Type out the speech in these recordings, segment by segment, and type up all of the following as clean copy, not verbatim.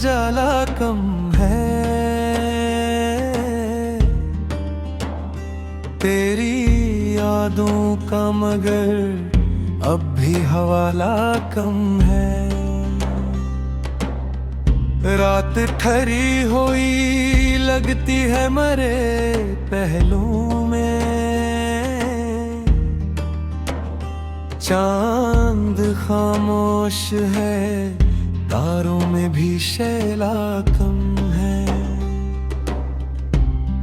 उजाला कम है। तेरी यादों का मगर अब भी हवाला कम है। रात ठहरी हुई लगती है मरे पहलू में। चांद खामोश है, तारों में भी शैला कम है।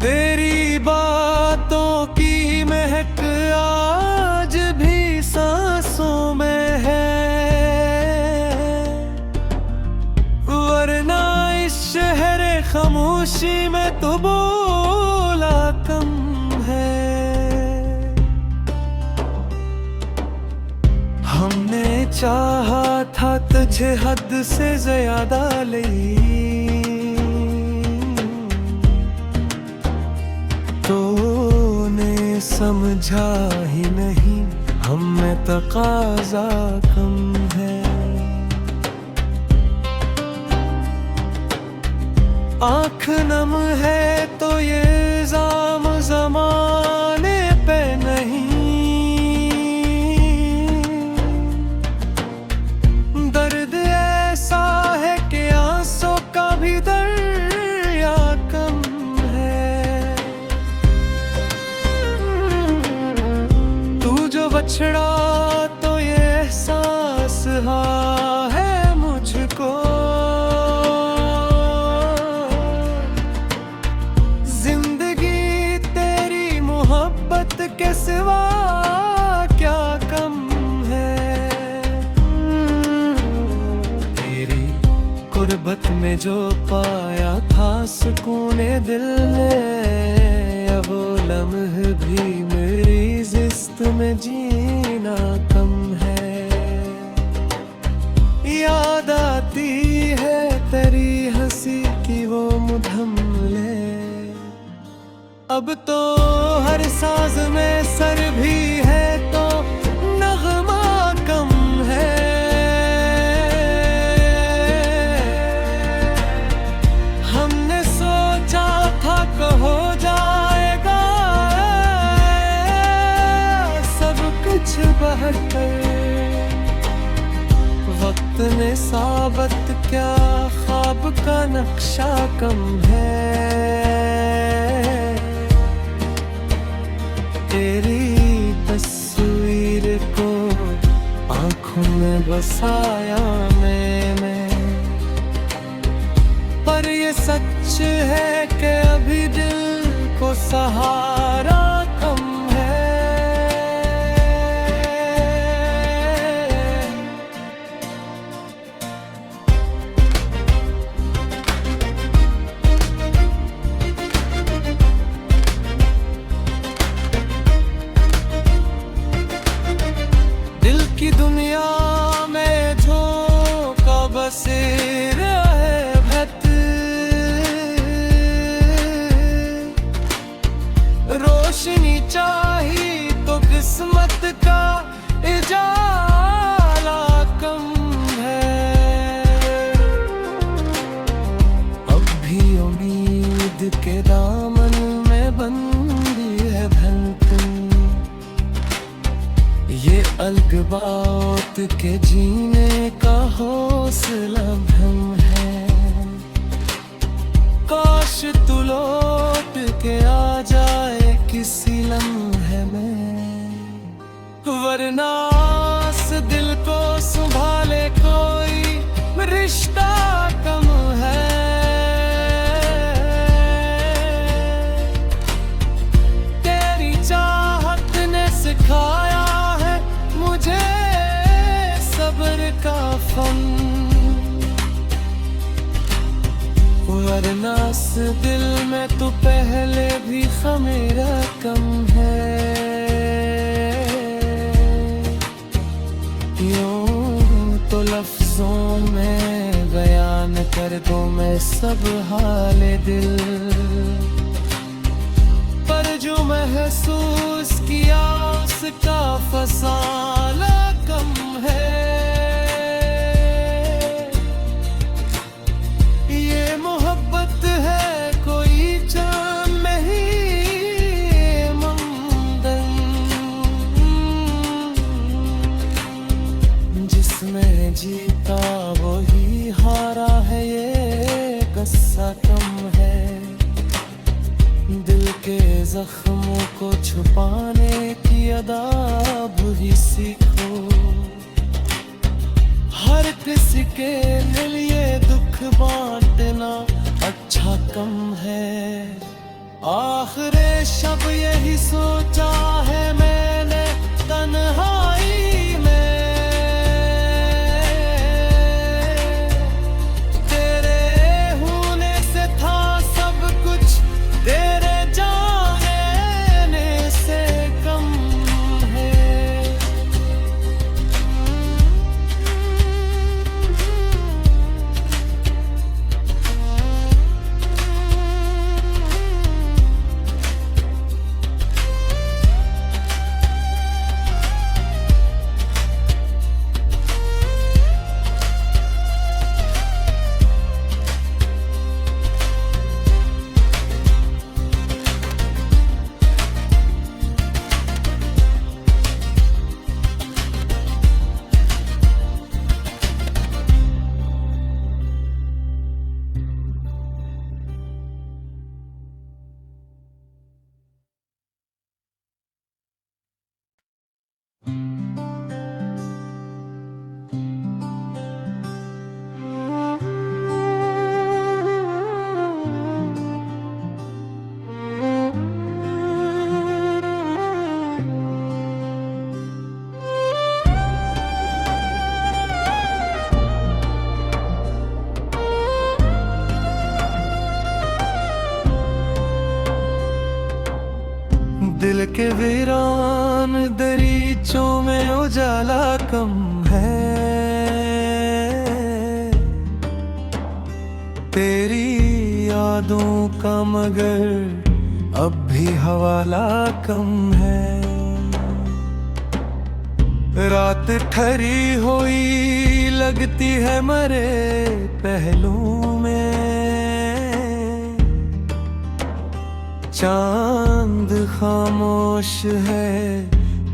तेरी बातों की महक आज भी सांसों में है, वरना इस शहर खामोशी में तो बोला कम है। हमने चाहा था तुझे हद से ज्यादा तूने समझा ही नहीं, हम में तकाजा कम है। आँख नम है तो ये इल्जाम ज़माने पे नहीं, दर्द ऐसा है कि आंसू का भी दरिया कम है। तू जो बछड़ा तो ये एहसास है मुझको, जिंदगी तेरी मोहब्बत के सिवा क्या कम है। तेरी गुर्बत में जो पाया था सुकूने दिल में, अब वो लम्हे भी मेरी जिस्त में जीना कम है। याद आती है तेरी हंसी की वो मुधम ले, अब तो हर साज में सर भी है तो नगमा कम है। हमने सोचा था कि हो जाएगा सब कुछ बहतर, वक्त ने साबत क्या ख्वाब का नक्शा कम है। तेरी तस्वीर को आँखों में बसाया मैंने, पर ये सच है कि अभी दिल को सहारा कम है। की दुनिया में झोंका बसेर है भत, रोशनी चाही तो किस्मत का इजाला कम है। अब भी उम्मीद के दामन में बंदी है धड़कन, ये अलगबात के जीने का हौसला भम है। काश तू लौट के आ जाए किसी लम्हे में, वरना इस दिल को संभाले कोई रिश्ता कम है। तेरी चाहत ने सिखाया मुझे सब्र का फन, वरना इस दिल में तो पहले भी मेरा कम है। यूं तो लफ्जों में बयान कर दूं मैं सब हाले दिल, पर जो महसूस किया उसका फसाना कम है। जख्मों को छुपाने की अदाब ही सीखो। हर किसी के लिए दुख बांटना अच्छा कम है। आखिरे शब यही सोचा है मैंने तन्हाई में, तेरे होने से था सब कुछ, तेरे जाने से कम है। दिल के वीरान दरीचों में उजाला कम है। तेरी यादों का मगर अब भी हवाला कम है। रात ठहरी हुई लगती है मरे पहलू में। चांद खामोश है,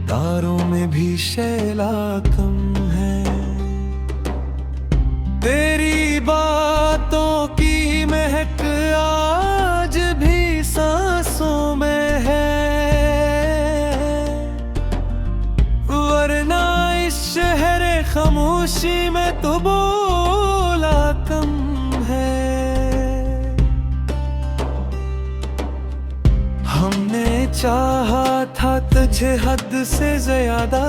तारों में भी शैला कम है। तेरी बातों की महक आज भी सांसों में है, वरना इस शहर खामोशी में तो बोला कम है। हमने चाहा था तुझे हद से ज्यादा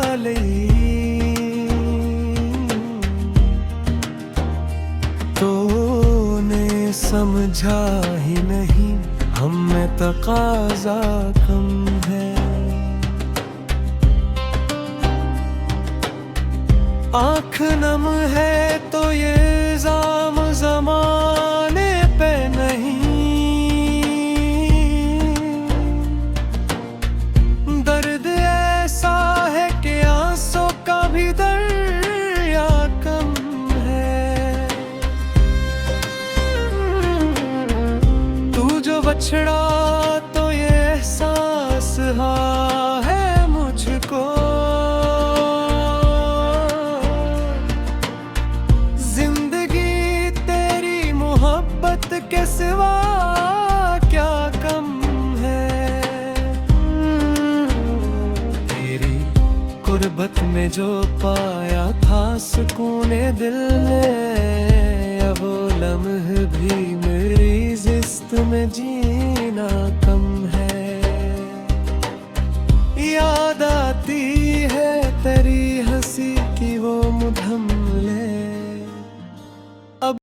तूने समझा ही नहीं, हम में तकाज़ा कम है। आँख नम है तो ये इल्ज़ाम ज़माने पे नहीं, दर्द ऐसा है कि आंसू का भी दरिया कम है। तू जो बछड़ा तो ये एहसास है मुझको, जिंदगी तेरी मोहब्बत के सिवा क्या कम है। तेरी गुर्बत में जो पाया था सुकूने दिल